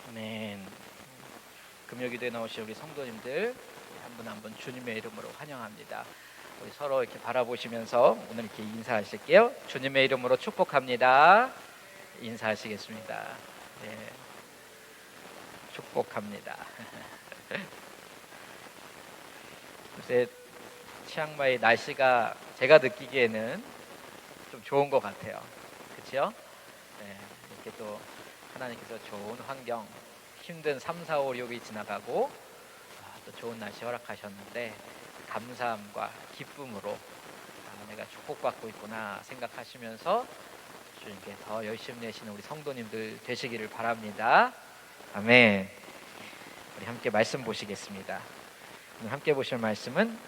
아멘. 금요기도에 나오신 우리 성도님들 한 분 한 분 주님의 이름으로 환영합니다. 우리 서로 이렇게 바라보시면서 오늘 이렇게 인사하실게요. 주님의 이름으로 축복합니다. 인사하시겠습니다. 네. 축복합니다. 요새 치앙마이 날씨가 제가 느끼기에는 좀 좋은 것 같아요. 그렇죠? 네. 이렇게 또 하나님께서 좋은 환경, 힘든 3, 4, 5, 6이 지나가고 또 좋은 날씨 허락하셨는데 감사함과 기쁨으로 내가 축복받고 있구나 생각하시면서 주님께 더 열심히 내시는 우리 성도님들 되시기를 바랍니다. 아멘. 우리 함께 말씀 보시겠습니다. 오늘 함께 보실 말씀은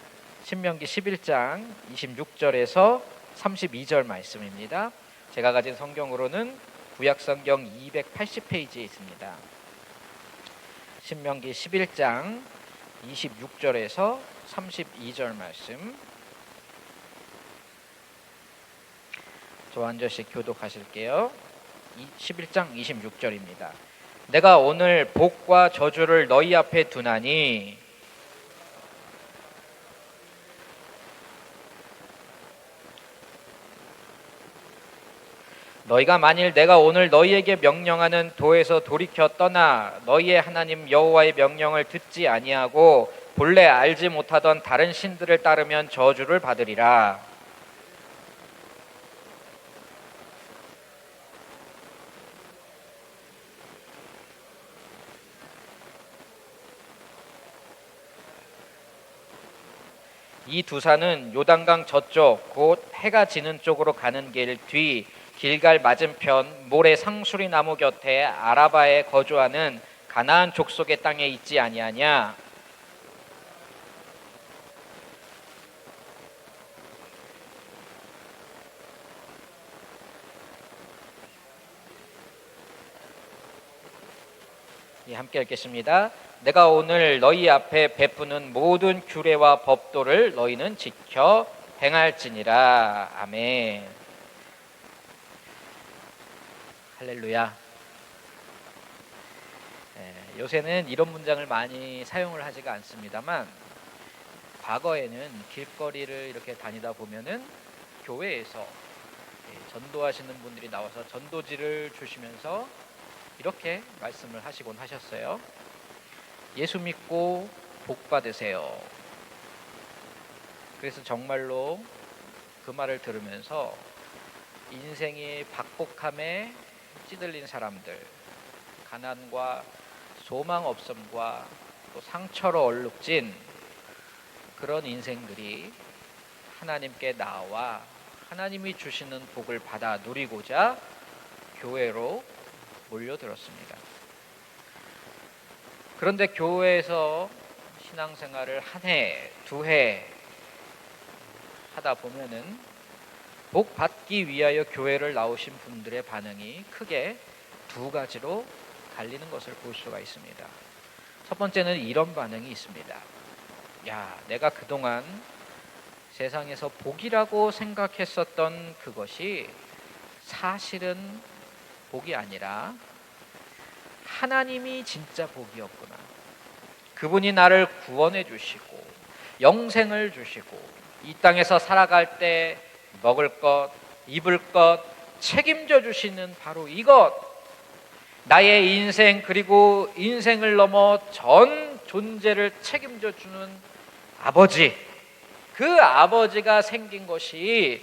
신명기 11장 26절에서 32절 말씀입니다. 제가 가진 성경으로는 구약성경 280페이지에 있습니다. 신명기 11장 26절에서 32절 말씀, 저 한 절씩 교독하실게요. 11장 26절입니다. 내가 오늘 복과 저주를 너희 앞에 두나니 너희가 만일 내가 오늘 너희에게 명령하는 도에서 돌이켜 떠나 너희의 하나님 여호와의 명령을 듣지 아니하고 본래 알지 못하던 다른 신들을 따르면 저주를 받으리라. 이 두 산은 요단강 저쪽 곧 해가 지는 쪽으로 가는 길 뒤 길갈 맞은편 모래 상수리 나무 곁에 아라바에 거주하는 가나안 족속의 땅에 있지 아니하냐. 함께 읽겠습니다. 내가 오늘 너희 앞에 베푸는 모든 규례와 법도를 너희는 지켜 행할지니라. 아멘. 할렐루야. 요새는 이런 문장을 많이 사용을 하지가 않습니다만 과거에는 길거리를 이렇게 다니다 보면은 교회에서 전도하시는 분들이 나와서 전도지를 주시면서 이렇게 말씀을 하시곤 하셨어요. 예수 믿고 복 받으세요. 그래서 정말로 그 말을 들으면서 인생이 박복함에 찌들린 사람들, 가난과 소망 없음과 또 상처로 얼룩진 그런 인생들이 하나님께 나와 하나님이 주시는 복을 받아 누리고자 교회로 몰려들었습니다. 그런데 교회에서 신앙생활을 한 해, 두 해 하다 보면은 복 받기 위하여 교회를 나오신 분들의 반응이 크게 두 가지로 갈리는 것을 볼 수가 있습니다. 첫 번째는 이런 반응이 있습니다. 야, 내가 그동안 세상에서 복이라고 생각했었던 그것이 사실은 복이 아니라 하나님이 진짜 복이었구나. 그분이 나를 구원해 주시고 영생을 주시고 이 땅에서 살아갈 때 먹을 것, 입을 것 책임져 주시는 바로 이것, 나의 인생 그리고 인생을 넘어 전 존재를 책임져 주는 아버지, 그 아버지가 생긴 것이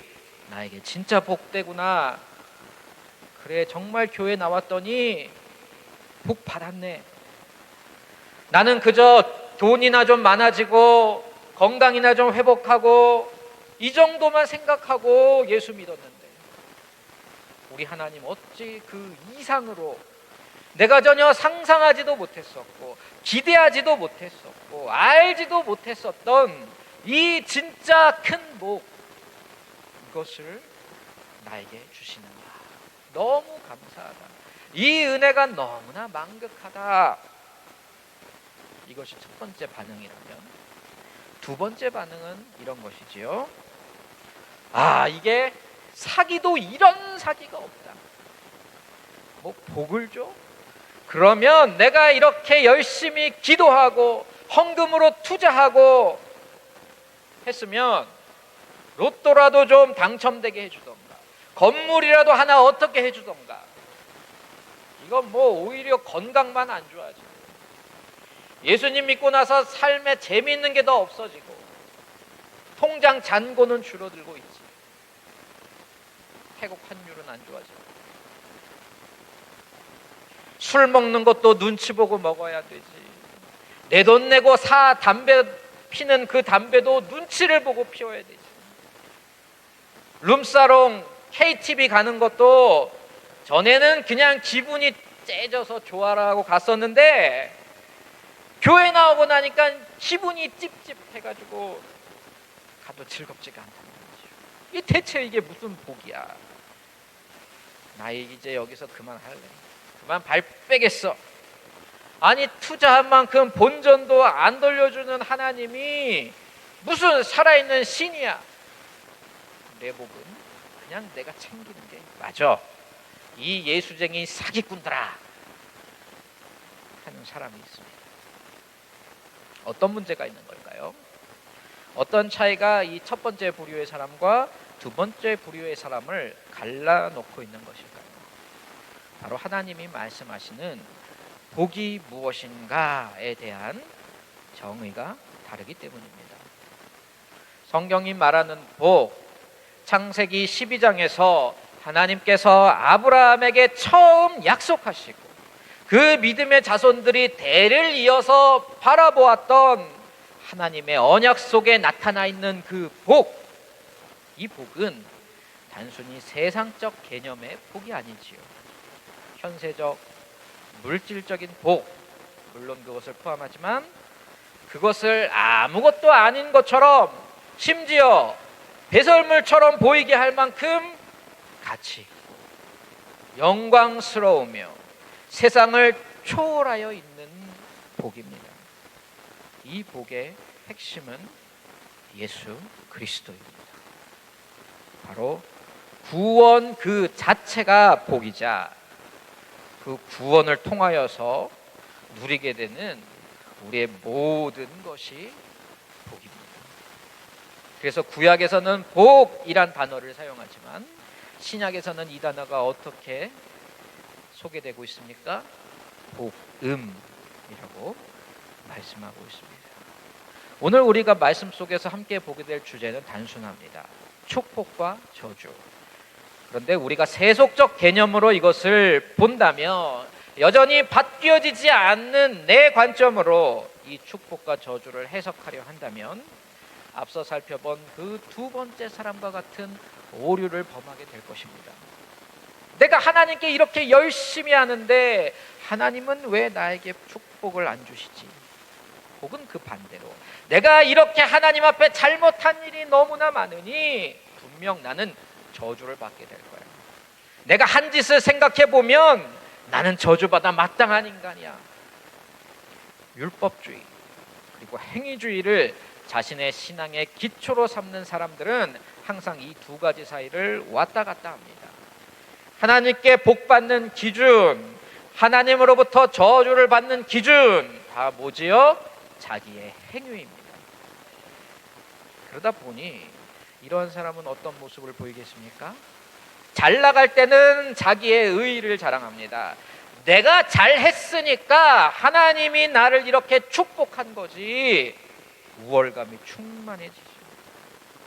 나에게 진짜 복되구나. 그래, 정말 교회 나왔더니 복 받았네. 나는 그저 돈이나 좀 많아지고 건강이나 좀 회복하고 이 정도만 생각하고 예수 믿었는데 우리 하나님 어찌 그 이상으로 내가 전혀 상상하지도 못했었고 기대하지도 못했었고 알지도 못했었던 이 진짜 큰 복, 것을 나에게 주시는가. 너무 감사하다. 이 은혜가 너무나 만극하다. 이것이 첫 번째 반응이라면, 두 번째 반응은 이런 것이지요. 이게 사기도 이런 사기가 없다. 뭐 복을 줘? 그러면 내가 이렇게 열심히 기도하고 헌금으로 투자하고 했으면 로또라도 좀 당첨되게 해주던가, 건물이라도 하나 어떻게 해주던가. 이건 뭐 오히려 건강만 안 좋아지고, 예수님 믿고 나서 삶에 재미있는 게 더 없어지고, 통장 잔고는 줄어들고 있지. 태국 환율은 안 좋아지고, 술 먹는 것도 눈치 보고 먹어야 되지. 내 돈 내고 담배 피는 그 담배도 눈치를 보고 피워야 되지. 룸사롱, KTV 가는 것도 전에는 그냥 기분이 째져서 좋아라고 갔었는데, 교회 나오고 나니까 기분이 찝찝해가지고 가도 즐겁지가 않다는 거죠. 이 대체 이게 무슨 복이야. 나 이제 여기서 그만할래. 그만 발 빼겠어. 아니, 투자한 만큼 본전도 안 돌려주는 하나님이 무슨 살아있는 신이야. 내 복은 그냥 내가 챙기는 게 맞아. 이 예수쟁이 사기꾼들아 하는 사람이 있습니다. 어떤 문제가 있는 걸까요? 어떤 차이가 이 첫 번째 부류의 사람과 두 번째 부류의 사람을 갈라놓고 있는 것일까요? 바로 하나님이 말씀하시는 복이 무엇인가에 대한 정의가 다르기 때문입니다. 성경이 말하는 복, 창세기 12장에서 하나님께서 아브라함에게 처음 약속하시고 그 믿음의 자손들이 대를 이어서 바라보았던 하나님의 언약 속에 나타나 있는 그 복, 이 복은 단순히 세상적 개념의 복이 아니지요. 현세적, 물질적인 복, 물론 그것을 포함하지만 그것을 아무것도 아닌 것처럼, 심지어 배설물처럼 보이게 할 만큼 가치 있고 영광스러우며 세상을 초월하여 있는 복입니다. 이 복의 핵심은 예수 그리스도입니다. 바로 구원 그 자체가 복이자 그 구원을 통하여서 누리게 되는 우리의 모든 것이 복입니다. 그래서 구약에서는 복이란 단어를 사용하지만 신약에서는 이 단어가 어떻게 소개되고 있습니까? 복음이라고 말씀하고 있습니다. 오늘 우리가 말씀 속에서 함께 보게 될 주제는 단순합니다. 축복과 저주. 그런데 우리가 세속적 개념으로 이것을 본다면 여전히 바뀌어지지 않는 내 관점으로 이 축복과 저주를 해석하려 한다면 앞서 살펴본 그 두 번째 사람과 같은 오류를 범하게 될 것입니다. 내가 하나님께 이렇게 열심히 하는데 하나님은 왜 나에게 축복을 안 주시지? 혹은 그 반대로 내가 이렇게 하나님 앞에 잘못한 일이 너무나 많으니 분명 나는 저주를 받게 될 거야. 내가 한 짓을 생각해 보면 나는 저주받아 마땅한 인간이야. 율법주의 그리고 행위주의를 자신의 신앙의 기초로 삼는 사람들은 항상 이 두 가지 사이를 왔다 갔다 합니다. 하나님께 복 받는 기준, 하나님으로부터 저주를 받는 기준, 다 뭐지요? 자기의 행위입니다. 그러다 보니 이런 사람은 어떤 모습을 보이겠습니까? 잘 나갈 때는 자기의 의의를 자랑합니다. 내가 잘했으니까 하나님이 나를 이렇게 축복한 거지. 우월감이 충만해지죠.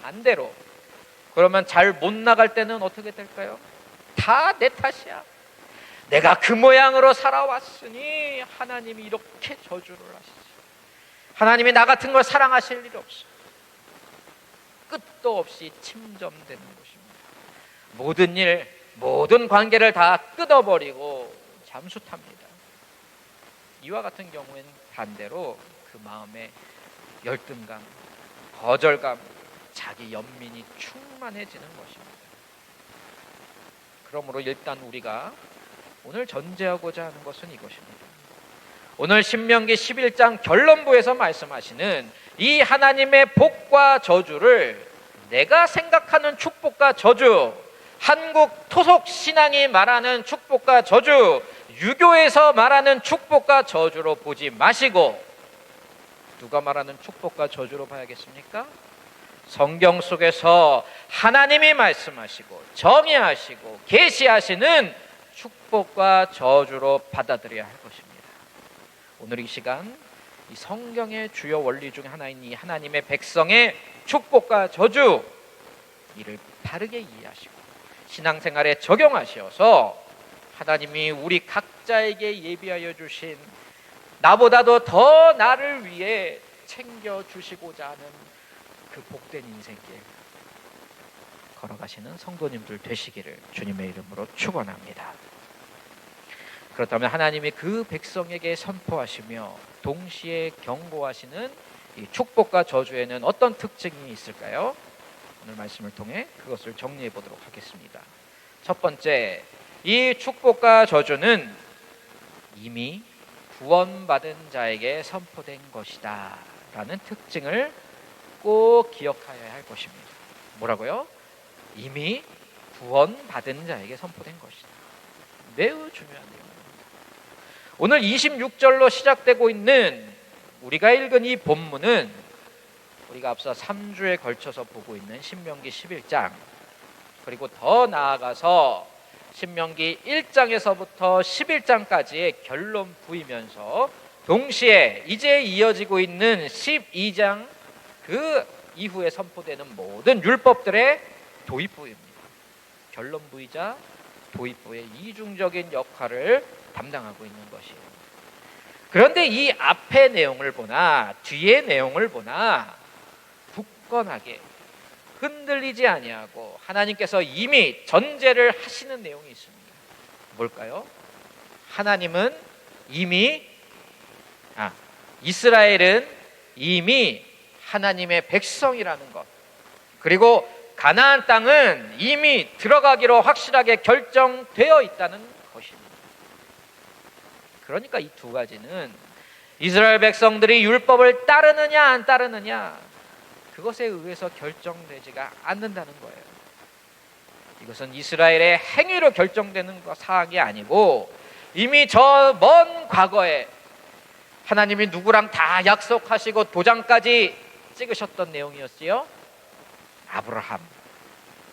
반대로 그러면 잘 못 나갈 때는 어떻게 될까요? 다 내 탓이야. 내가 그 모양으로 살아왔으니 하나님이 이렇게 저주를 하시지. 하나님이 나 같은 걸 사랑하실 일이 없어. 끝도 없이 침점되는 것입니다. 모든 일, 모든 관계를 다 끊어버리고 잠수탑니다. 이와 같은 경우엔 반대로 그 마음에 열등감, 거절감, 자기 연민이 충만해지는 것입니다. 그러므로 일단 우리가 오늘 전제하고자 하는 것은 이것입니다. 오늘 신명기 11장 결론부에서 말씀하시는 이 하나님의 복과 저주를 내가 생각하는 축복과 저주, 한국 토속 신앙이 말하는 축복과 저주, 유교에서 말하는 축복과 저주로 보지 마시고 누가 말하는 축복과 저주로 봐야겠습니까? 성경 속에서 하나님이 말씀하시고 정의하시고 계시하시는 축복과 저주로 받아들여야 할 것입니다. 오늘 이 시간 이 성경의 주요 원리 중 하나인 이 하나님의 백성의 축복과 저주, 이를 바르게 이해하시고 신앙생활에 적용하셔서 하나님이 우리 각자에게 예비하여 주신 나보다도 더 나를 위해 챙겨주시고자 하는 그 복된 인생길 걸어가시는 성도님들 되시기를 주님의 이름으로 축원합니다. 그렇다면 하나님이 그 백성에게 선포하시며 동시에 경고하시는 이 축복과 저주에는 어떤 특징이 있을까요? 오늘 말씀을 통해 그것을 정리해 보도록 하겠습니다. 첫 번째, 이 축복과 저주는 이미 구원받은 자에게 선포된 것이다 라는 특징을 꼭 기억하여야 할 것입니다. 뭐라고요? 이미 구원받은 자에게 선포된 것이다. 매우 중요한 내용입니다. 오늘 26절로 시작되고 있는 우리가 읽은 이 본문은 우리가 앞서 3주에 걸쳐서 보고 있는 신명기 11장, 그리고 더 나아가서 신명기 1장에서부터 11장까지의 결론 부이면서 동시에 이제 이어지고 있는 12장 그 이후에 선포되는 모든 율법들의 도입부입니다. 결론부이자 도입부의 이중적인 역할을 담당하고 있는 것이에요. 그런데 이 앞의 내용을 보나 뒤의 내용을 보나 굳건하게 흔들리지 아니하고 하나님께서 이미 전제를 하시는 내용이 있습니다. 뭘까요? 하나님은 이미 이스라엘은 이미 하나님의 백성이라는 것, 그리고 가나안 땅은 이미 들어가기로 확실하게 결정되어 있다는 것입니다. 그러니까 이 두 가지는 이스라엘 백성들이 율법을 따르느냐 안 따르느냐 그것에 의해서 결정되지가 않는다는 거예요. 이것은 이스라엘의 행위로 결정되는 사항이 아니고 이미 저 먼 과거에 하나님이 누구랑 다 약속하시고 도장까지 찍으셨던 내용이었지요. 아브라함,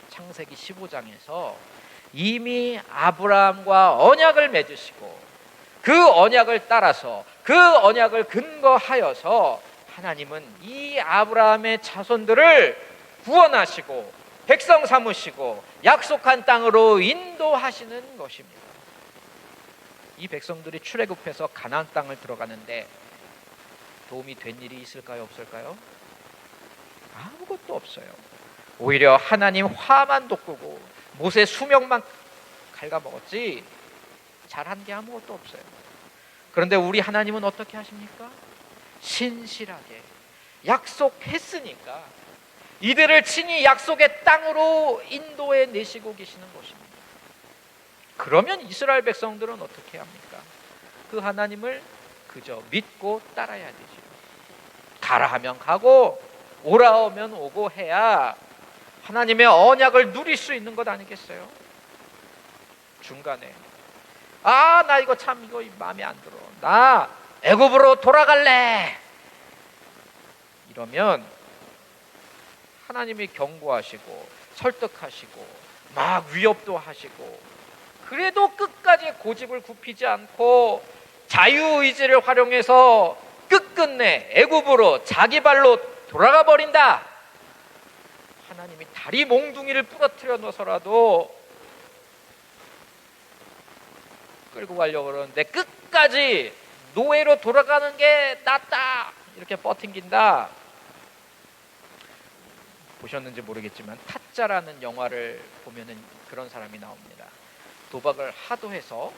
창세기 15장에서 이미 아브라함과 언약을 맺으시고 그 언약을 따라서 그 언약을 근거하여서 하나님은 이 아브라함의 자손들을 구원하시고 백성 삼으시고 약속한 땅으로 인도하시는 것입니다. 이 백성들이 출애굽해서 가나안 땅을 들어가는데 도움이 된 일이 있을까요, 없을까요? 아무것도 없어요. 오히려 하나님 화만 돋구고 모세 수명만 갉아먹었지 잘한 게 아무것도 없어요. 그런데 우리 하나님은 어떻게 하십니까? 신실하게 약속했으니까 이들을 친히 약속의 땅으로 인도해 내시고 계시는 것입니다. 그러면 이스라엘 백성들은 어떻게 합니까? 그 하나님을 그저 믿고 따라야 되죠. 가라 하면 가고 오라 하면 오고 해야 하나님의 언약을 누릴 수 있는 것 아니겠어요? 중간에 나 이거 참 이거 마음에 안 들어, 나 애굽으로 돌아갈래 이러면 하나님이 경고하시고 설득하시고 막 위협도 하시고 그래도 끝까지 고집을 굽히지 않고 자유의지를 활용해서 끝끝내 애굽으로 자기 발로 돌아가 버린다. 하나님이 다리 몽둥이를 부러뜨려 놓아서라도 끌고 가려고 그러는데 끝까지 노예로 돌아가는 게 낫다 이렇게 버팅긴다. 보셨는지 모르겠지만 타짜라는 영화를 보면은 그런 사람이 나옵니다. 도박을 하도 해서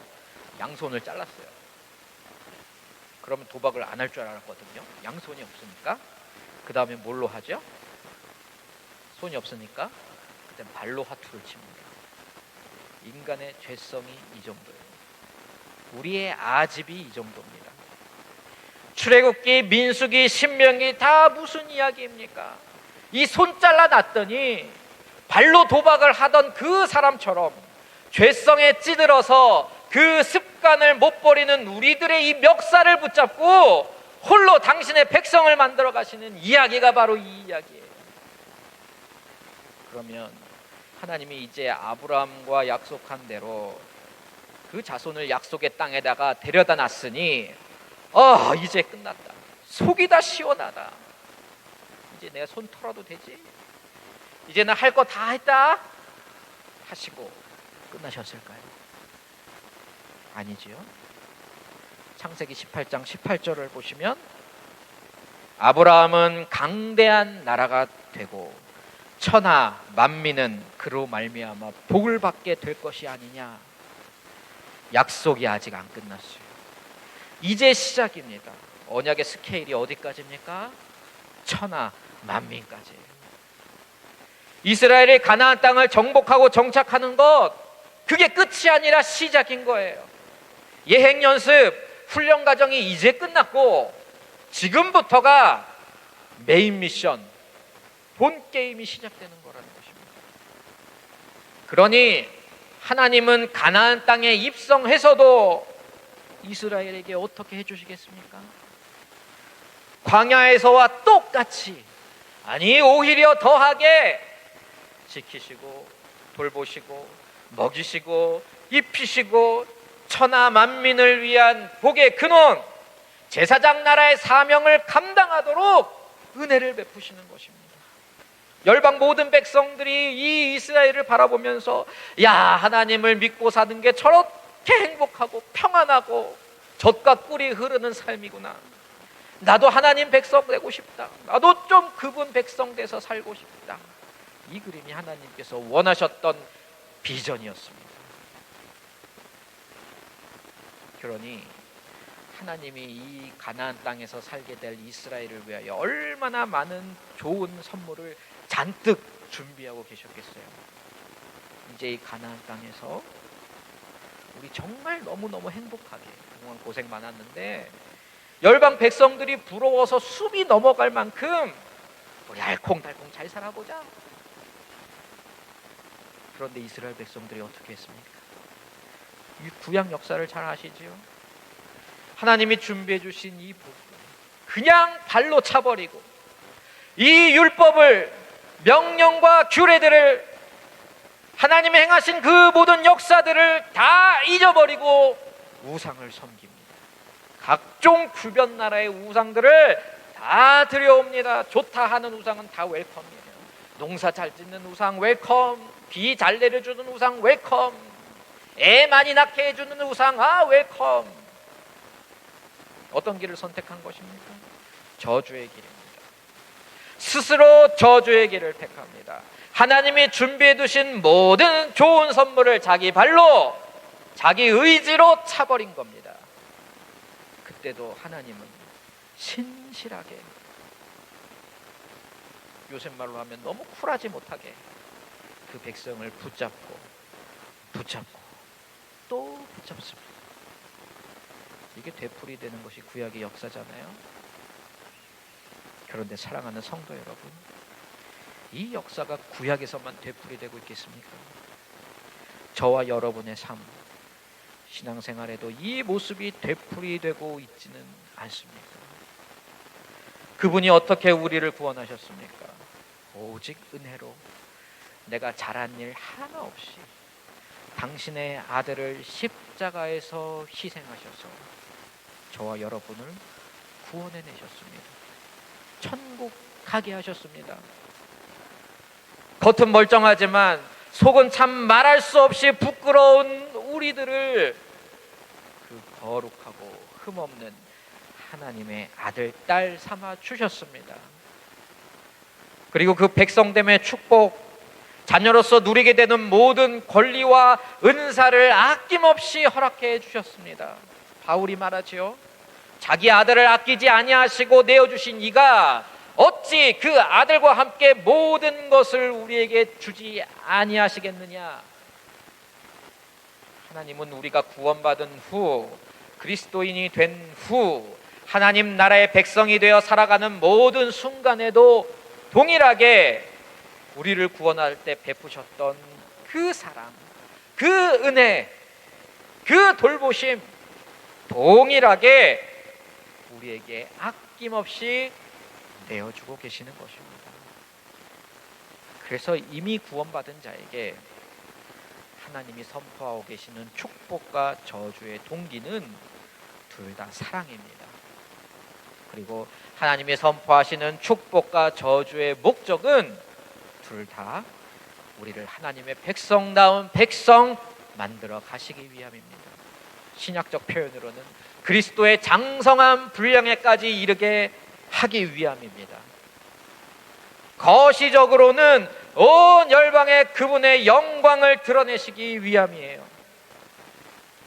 양손을 잘랐어요. 그러면 도박을 안 할 줄 알았거든요. 양손이 없으니까. 그 다음에 뭘로 하죠? 손이 없으니까 그때 발로 화투를 칩니다. 인간의 죄성이 이 정도예요. 우리의 아집이 이 정도입니다. 출애굽기, 민수기, 신명기 다 무슨 이야기입니까? 이 손 잘라 놨더니 발로 도박을 하던 그 사람처럼 죄성에 찌들어서 그 습관을 못 버리는 우리들의 이 멱살을 붙잡고 홀로 당신의 백성을 만들어 가시는 이야기가 바로 이 이야기예요. 그러면 하나님이 이제 아브라함과 약속한 대로 그 자손을 약속의 땅에다가 데려다 놨으니 이제 끝났다. 속이 다 시원하다. 이제 내가 손 털어도 되지? 이제 나 할 거 다 했다 하시고 끝나셨을까요? 아니지요. 창세기 18장 18절을 보시면 아브라함은 강대한 나라가 되고 천하 만민은 그로 말미암아 복을 받게 될 것이 아니냐. 약속이 아직 안 끝났어요. 이제 시작입니다. 언약의 스케일이 어디까지입니까? 천하 만민까지예요. 이스라엘이 가나안 땅을 정복하고 정착하는 것, 그게 끝이 아니라 시작인 거예요. 예행 연습, 훈련 과정이 이제 끝났고 지금부터가 메인 미션, 본 게임이 시작되는 거라는 것입니다. 그러니 하나님은 가나안 땅에 입성해서도 이스라엘에게 어떻게 해주시겠습니까? 광야에서와 똑같이, 아니 오히려 더하게 지키시고 돌보시고 먹이시고 입히시고 천하 만민을 위한 복의 근원, 제사장 나라의 사명을 감당하도록 은혜를 베푸시는 것입니다. 열방 모든 백성들이 이 이스라엘을 바라보면서 야, 하나님을 믿고 사는 게 저렇게 행복하고 평안하고 젖과 꿀이 흐르는 삶이구나. 나도 하나님 백성 되고 싶다. 나도 좀 그분 백성 돼서 살고 싶다. 이 그림이 하나님께서 원하셨던 비전이었습니다. 그러니 하나님이 이 가나안 땅에서 살게 될 이스라엘을 위하여 얼마나 많은 좋은 선물을 잔뜩 준비하고 계셨겠어요. 이제 이 가나안 땅에서 우리 정말 너무너무 행복하게, 그동안 고생 많았는데 열방 백성들이 부러워서 숨이 넘어갈 만큼 우리 알콩달콩 잘 살아보자. 그런데 이스라엘 백성들이 어떻게 했습니까? 이 구약 역사를 잘 아시지요? 하나님이 준비해 주신 이 복을 그냥 발로 차버리고 이 율법을, 명령과 규례들을, 하나님이 행하신 그 모든 역사들을 다 잊어버리고 우상을 섬깁니다. 각종 주변 나라의 우상들을 다 들여옵니다. 좋다 하는 우상은 다 웰컴이에요. 농사 잘 짓는 우상 웰컴, 비 잘 내려주는 우상 웰컴, 애 많이 낳게 해주는 우상 웰컴. 어떤 길을 선택한 것입니까? 저주의 길입니다. 스스로 저주의 길을 택합니다. 하나님이 준비해 두신 모든 좋은 선물을 자기 발로, 자기 의지로 차버린 겁니다. 그때도 하나님은 신실하게, 요새 말로 하면 너무 쿨하지 못하게 그 백성을 붙잡고 또 붙잡습니다. 이게 되풀이 되는 것이 구약의 역사잖아요. 그런데 사랑하는 성도 여러분, 이 역사가 구약에서만 되풀이되고 있겠습니까? 저와 여러분의 삶, 신앙생활에도 이 모습이 되풀이되고 있지는 않습니까? 그분이 어떻게 우리를 구원하셨습니까? 오직 은혜로 내가 잘한 일 하나 없이 당신의 아들을 십자가에서 희생하셔서 저와 여러분을 구원해내셨습니다. 천국 가게 하셨습니다. 겉은 멀쩡하지만 속은 참 말할 수 없이 부끄러운 우리들을 그 거룩하고 흠없는 하나님의 아들, 딸 삼아 주셨습니다. 그리고 그 백성됨의 축복, 자녀로서 누리게 되는 모든 권리와 은사를 아낌없이 허락해 주셨습니다. 바울이 말하지요. 자기 아들을 아끼지 아니하시고 내어주신 이가 어찌 그 아들과 함께 모든 것을 우리에게 주지 아니하시겠느냐. 하나님은 우리가 구원받은 후, 그리스도인이 된 후, 하나님 나라의 백성이 되어 살아가는 모든 순간에도 동일하게 우리를 구원할 때 베푸셨던 그 사랑, 그 은혜, 그 돌보심 동일하게 우리에게 아낌없이 내어주고 계시는 것입니다. 그래서 이미 구원받은 자에게 하나님이 선포하고 계시는 축복과 저주의 동기는 둘 다 사랑입니다. 그리고 하나님이 선포하시는 축복과 저주의 목적은 둘 다 우리를 하나님의 백성다운 백성 만들어 가시기 위함입니다. 신약적 표현으로는 그리스도의 장성한 분량에까지 이르게 하기 위함입니다. 거시적으로는 온 열방에 그분의 영광을 드러내시기 위함이에요.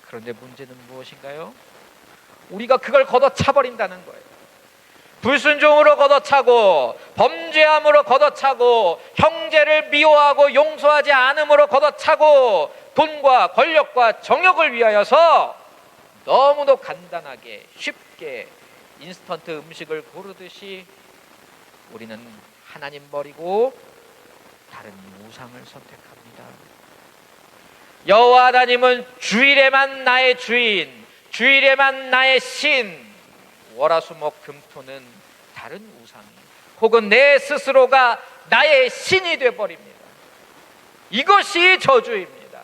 그런데 문제는 무엇인가요? 우리가 그걸 걷어차버린다는 거예요. 불순종으로 걷어차고, 범죄함으로 걷어차고, 형제를 미워하고 용서하지 않음으로 걷어차고, 돈과 권력과 정욕을 위하여서 너무도 간단하게 쉽게 인스턴트 음식을 고르듯이 우리는 하나님 버리고 다른 우상을 선택합니다. 여호와 하나님은 주일에만 나의 주인, 주일에만 나의 신, 월화수목금토는 다른 우상이 혹은 내 스스로가 나의 신이 되어버립니다. 이것이 저주입니다.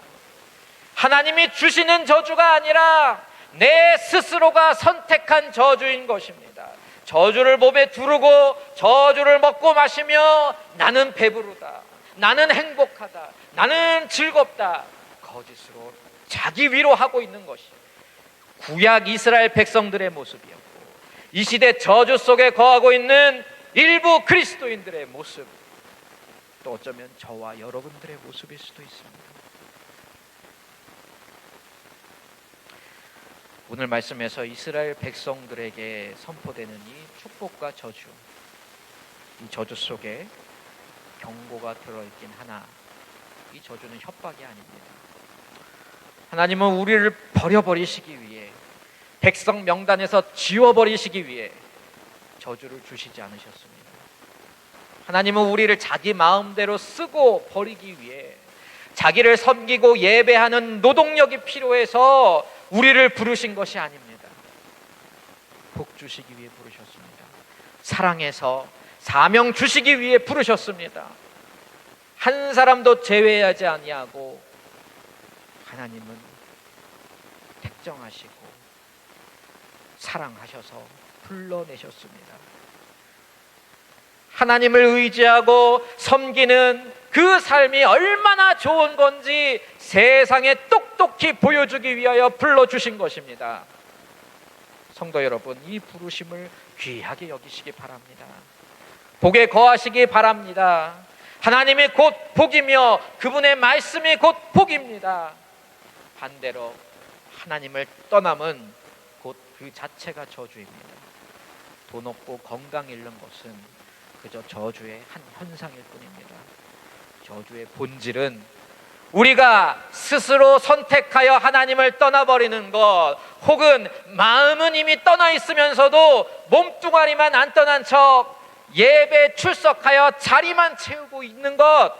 하나님이 주시는 저주가 아니라 내 스스로가 선택한 저주인 것입니다. 저주를 몸에 두르고 저주를 먹고 마시며 나는 배부르다, 나는 행복하다, 나는 즐겁다, 거짓으로 자기 위로하고 있는 것이 구약 이스라엘 백성들의 모습이었고, 이 시대 저주 속에 거하고 있는 일부 그리스도인들의 모습, 또 어쩌면 저와 여러분들의 모습일 수도 있습니다. 오늘 말씀에서 이스라엘 백성들에게 선포되는 이 축복과 저주, 이 저주 속에 경고가 들어있긴 하나 이 저주는 협박이 아닙니다. 하나님은 우리를 버려버리시기 위해, 백성 명단에서 지워버리시기 위해 저주를 주시지 않으셨습니다. 하나님은 우리를 자기 마음대로 쓰고 버리기 위해 자기를 섬기고 예배하는 노동력이 필요해서 우리를 부르신 것이 아닙니다. 복 주시기 위해 부르셨습니다. 사랑해서 사명 주시기 위해 부르셨습니다. 한 사람도 제외하지 아니하고 하나님은 택정하시고 사랑하셔서 불러내셨습니다. 하나님을 의지하고 섬기는 그 삶이 얼마나 좋은 건지 세상에 똑똑히 보여주기 위하여 불러주신 것입니다. 성도 여러분, 이 부르심을 귀하게 여기시기 바랍니다. 복에 거하시기 바랍니다. 하나님이 곧 복이며 그분의 말씀이 곧 복입니다. 반대로 하나님을 떠남은 곧 그 자체가 저주입니다. 돈 없고 건강 잃는 것은 그저 저주의 한 현상일 뿐입니다. 저주의 본질은 우리가 스스로 선택하여 하나님을 떠나버리는 것, 혹은 마음은 이미 떠나 있으면서도 몸뚱아리만 안 떠난 척 예배 출석하여 자리만 채우고 있는 것,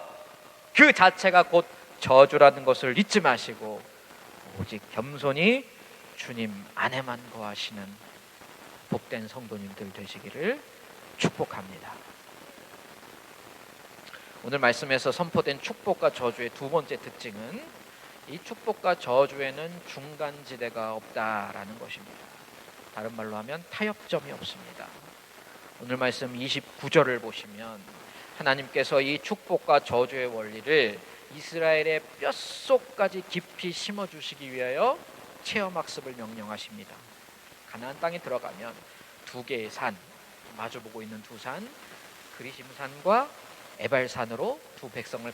그 자체가 곧 저주라는 것을 잊지 마시고 오직 겸손히 주님 안에만 거하시는 복된 성도님들 되시기를 축복합니다. 오늘 말씀에서 선포된 축복과 저주의 두 번째 특징은 이 축복과 저주에는 중간지대가 없다라는 것입니다. 다른 말로 하면 타협점이 없습니다. 오늘 말씀 29절을 보시면 하나님께서 이 축복과 저주의 원리를 이스라엘의 뼛속까지 깊이 심어주시기 위하여 체험학습을 명령하십니다. 가나안 땅에 들어가면 두 개의 산, 마주보고 있는 두 산, 그리심산과 에발산으로 두 백성을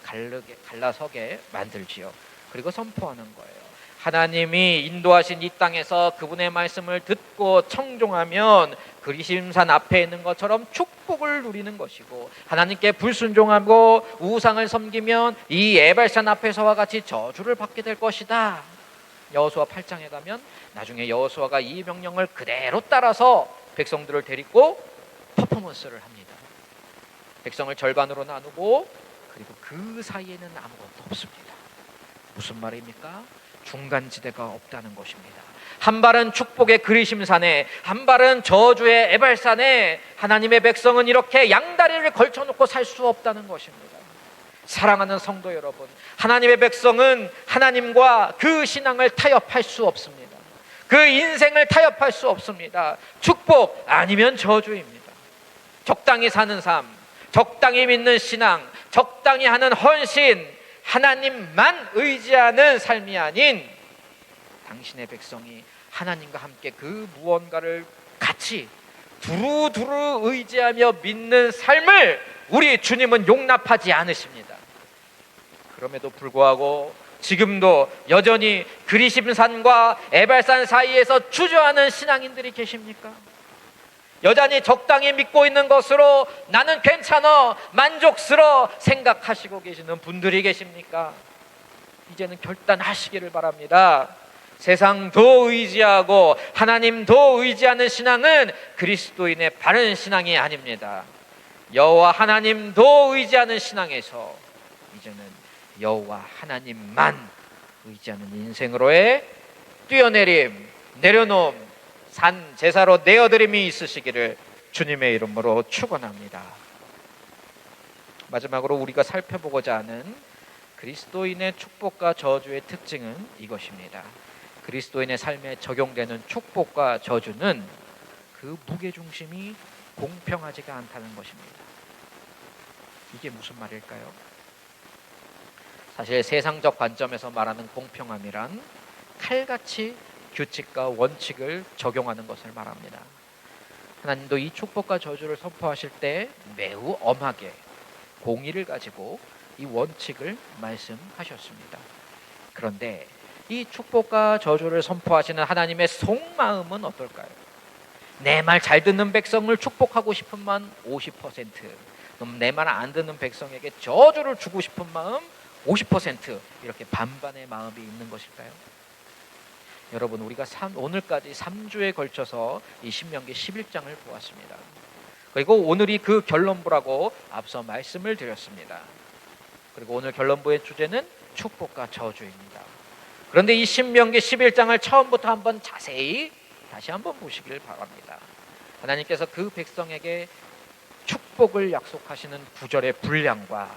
갈라서게 만들지요. 그리고 선포하는 거예요. 하나님이 인도하신 이 땅에서 그분의 말씀을 듣고 청종하면 그리심산 앞에 있는 것처럼 축복을 누리는 것이고, 하나님께 불순종하고 우상을 섬기면 이 에발산 앞에서와 같이 저주를 받게 될 것이다. 여호수아 8장에 가면 나중에 여호수아가 이 명령을 그대로 따라서 백성들을 데리고 퍼포먼스를 합니다. 백성을 절반으로 나누고, 그리고 그 사이에는 아무것도 없습니다. 무슨 말입니까? 중간지대가 없다는 것입니다. 한 발은 축복의 그리심산에, 한 발은 저주의 에발산에 하나님의 백성은 이렇게 양다리를 걸쳐놓고 살 수 없다는 것입니다. 사랑하는 성도 여러분, 하나님의 백성은 하나님과 그 신앙을 타협할 수 없습니다. 그 인생을 타협할 수 없습니다. 축복 아니면 저주입니다. 적당히 사는 삶, 적당히 믿는 신앙, 적당히 하는 헌신, 하나님만 의지하는 삶이 아닌 당신의 백성이 하나님과 함께 그 무언가를 같이 두루두루 의지하며 믿는 삶을 우리 주님은 용납하지 않으십니다. 그럼에도 불구하고 지금도 여전히 그리심산과 에발산 사이에서 주저하는 신앙인들이 계십니까? 여전히 적당히 믿고 있는 것으로 나는 괜찮아, 만족스러워 생각하시고 계시는 분들이 계십니까? 이제는 결단하시기를 바랍니다. 세상 더 의지하고 하나님 더 의지하는 신앙은 그리스도인의 바른 신앙이 아닙니다. 여호와 하나님 더 의지하는 신앙에서 이제는 여호와 하나님만 의지하는 인생으로의 뛰어내림, 내려놓음, 산 제사로 내어드림이 있으시기를 주님의 이름으로 축원합니다. 마지막으로 우리가 살펴보고자 하는 그리스도인의 축복과 저주의 특징은 이것입니다. 그리스도인의 삶에 적용되는 축복과 저주는 그 무게중심이 공평하지가 않다는 것입니다. 이게 무슨 말일까요? 사실 세상적 관점에서 말하는 공평함이란 칼같이 규칙과 원칙을 적용하는 것을 말합니다. 하나님도 이 축복과 저주를 선포하실 때 매우 엄하게 공의를 가지고 이 원칙을 말씀하셨습니다. 그런데 이 축복과 저주를 선포하시는 하나님의 속마음은 어떨까요? 내 말 잘 듣는 백성을 축복하고 싶은 마음 50%, 그럼 내 말 안 듣는 백성에게 저주를 주고 싶은 마음 50%, 이렇게 반반의 마음이 있는 것일까요? 여러분, 우리가 오늘까지 3주에 걸쳐서 이 신명기 11장을 보았습니다. 그리고 오늘이 그 결론부라고 앞서 말씀을 드렸습니다. 그리고 오늘 결론부의 주제는 축복과 저주입니다. 그런데 이 신명기 11장을 처음부터 한번 자세히 다시 한번 보시길 바랍니다. 하나님께서 그 백성에게 축복을 약속하시는 구절의 분량과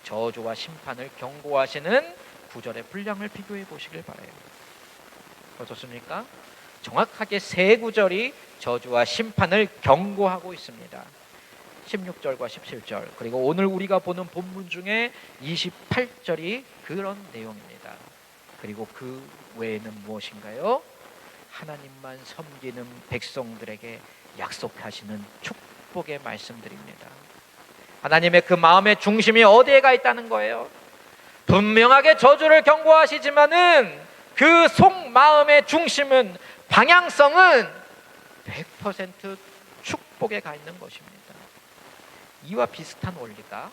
저주와 심판을 경고하시는 구절의 분량을 비교해 보시길 바라요. 어떻습니까? 정확하게 세 구절이 저주와 심판을 경고하고 있습니다. 16절과 17절, 그리고 오늘 우리가 보는 본문 중에 28절이 그런 내용입니다. 그리고 그 외에는 무엇인가요? 하나님만 섬기는 백성들에게 약속하시는 축복의 말씀들입니다. 하나님의 그 마음의 중심이 어디에 가 있다는 거예요? 분명하게 저주를 경고하시지만은 그 속마음의 중심은, 방향성은 100% 축복에 가 있는 것입니다. 이와 비슷한 원리가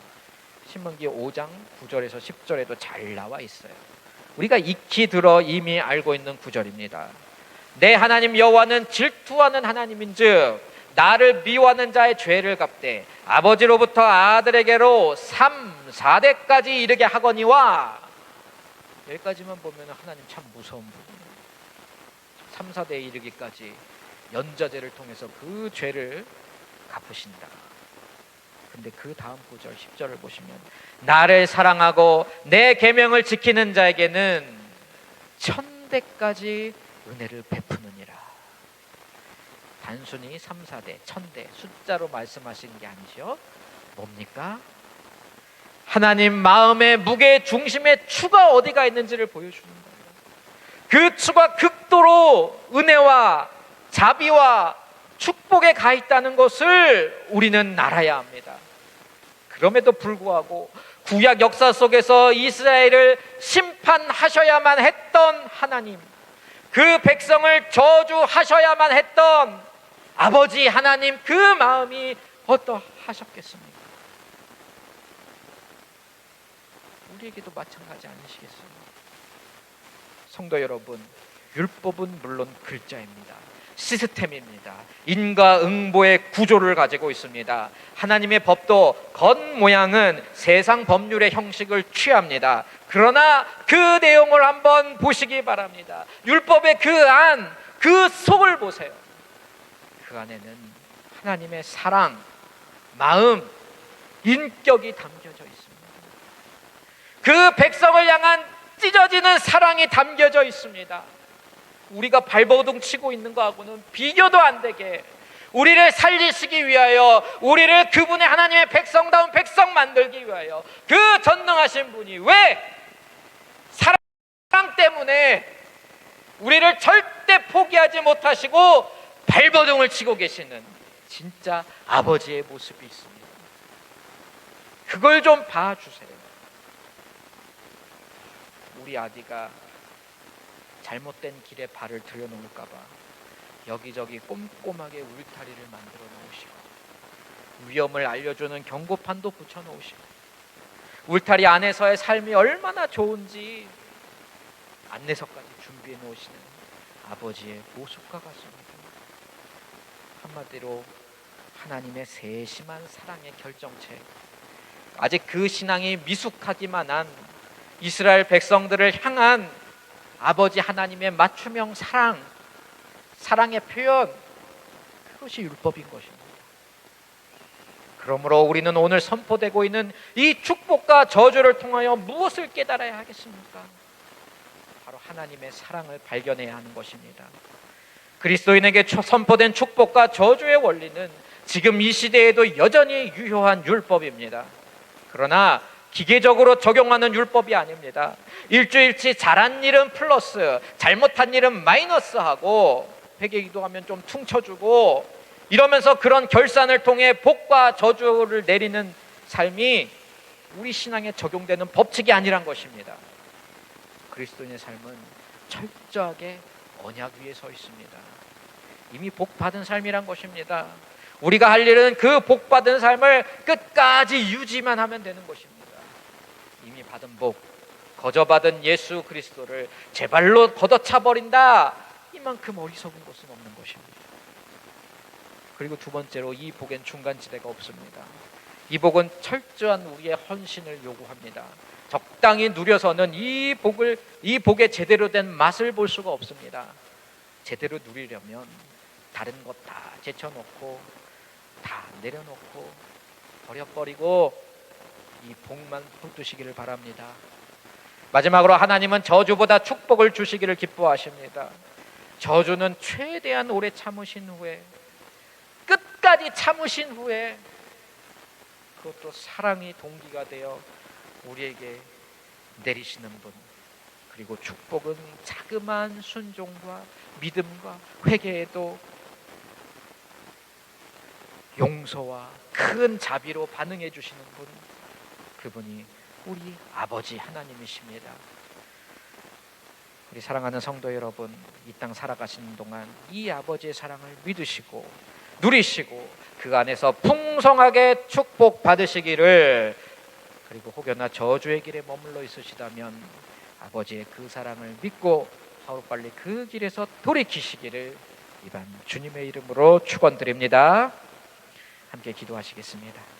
신명기 5장 9절에서 10절에도 잘 나와 있어요. 우리가 익히 들어 이미 알고 있는 구절입니다. 내 하나님 여호와는 질투하는 하나님인즉 나를 미워하는 자의 죄를 갚되 아버지로부터 아들에게로 3, 4대까지 이르게 하거니와. 여기까지만 보면 하나님 참 무서운 부분이에요. 3, 4대에 이르기까지 연자제를 통해서 그 죄를 갚으신다. 근데 그 다음 구절 10절을 보시면 나를 사랑하고 내 계명을 지키는 자에게는 1000대까지 은혜를 베푸느니라. 단순히 3, 4대, 1000대 숫자로 말씀하신 게 아니죠. 뭡니까? 하나님 마음의 무게 중심의 추가 어디가 있는지를 보여주는 거예요. 그 추가 극도로 은혜와 자비와 축복에 가 있다는 것을 우리는 알아야 합니다. 그럼에도 불구하고 구약 역사 속에서 이스라엘을 심판하셔야만 했던 하나님, 그 백성을 저주하셔야만 했던 아버지 하나님 그 마음이 어떠하셨겠습니까? 우리에게도 마찬가지 아니시겠어요? 성도 여러분, 율법은 물론 글자입니다. 시스템입니다. 인과응보의 구조를 가지고 있습니다. 하나님의 법도 겉모양은 세상 법률의 형식을 취합니다. 그러나 그 내용을 한번 보시기 바랍니다. 율법의 그 속을 보세요. 그 안에는 하나님의 사랑, 마음, 인격이 담겨져 있습니다. 그 백성을 향한 찢어지는 사랑이 담겨져 있습니다. 우리가 발버둥 치고 있는 거하고는 비교도 안 되게 우리를 살리시기 위하여, 우리를 그분의 하나님의 백성다운 백성 만들기 위하여 그 전능하신 분이 왜 사랑 때문에 우리를 절대 포기하지 못하시고 발버둥을 치고 계시는 진짜 아버지의 모습이 있습니다. 그걸 좀 봐주세요. 우리 아디가 잘못된 길에 발을 들여놓을까 봐 여기저기 꼼꼼하게 울타리를 만들어 놓으시고 위험을 알려주는 경고판도 붙여 놓으시고 울타리 안에서의 삶이 얼마나 좋은지 안내서까지 준비해 놓으시는 아버지의 모습과 같습니다. 한마디로 하나님의 세심한 사랑의 결정체, 아직 그 신앙이 미숙하기만 한 이스라엘 백성들을 향한 아버지 하나님의 맞춤형 사랑의 표현, 그것이 율법인 것입니다. 그러므로 우리는 오늘 선포되고 있는 이 축복과 저주를 통하여 무엇을 깨달아야 하겠습니까? 바로 하나님의 사랑을 발견해야 하는 것입니다. 그리스도인에게 선포된 축복과 저주의 원리는 지금 이 시대에도 여전히 유효한 율법입니다. 그러나 기계적으로 적용하는 율법이 아닙니다. 일주일치 잘한 일은 플러스, 잘못한 일은 마이너스하고 회개기도하면 좀 퉁쳐주고 이러면서 그런 결산을 통해 복과 저주를 내리는 삶이 우리 신앙에 적용되는 법칙이 아니란 것입니다. 그리스도인의 삶은 철저하게 언약 위에 서 있습니다. 이미 복 받은 삶이란 것입니다. 우리가 할 일은 그 복 받은 삶을 끝까지 유지만 하면 되는 것입니다. 이미 받은 복, 거저 받은 예수 그리스도를 제 발로 걷어차 버린다, 이만큼 어리석은 것은 없는 것입니다. 그리고 두 번째로, 이 복엔 중간지대가 없습니다. 이 복은 철저한 우리의 헌신을 요구합니다. 적당히 누려서는 이 복의 제대로 된 맛을 볼 수가 없습니다. 제대로 누리려면 다른 것 다 제쳐놓고 다 내려놓고 버려버리고 이 복만 붙드시기를 바랍니다. 마지막으로 하나님은 저주보다 축복을 주시기를 기뻐하십니다. 저주는 최대한 오래 참으신 후에, 끝까지 참으신 후에, 그것도 사랑이 동기가 되어 우리에게 내리시는 분. 그리고 축복은 자그마한 순종과 믿음과 회개에도 용서와 큰 자비로 반응해 주시는 분, 그분이 우리 아버지 하나님이십니다. 우리 사랑하는 성도 여러분, 이 땅 살아가시는 동안 이 아버지의 사랑을 믿으시고 누리시고 그 안에서 풍성하게 축복 받으시기를, 그리고 혹여나 저주의 길에 머물러 있으시다면 아버지의 그 사랑을 믿고 하루빨리 그 길에서 돌이키시기를 이반 주님의 이름으로 축원드립니다. 함께 기도하시겠습니다.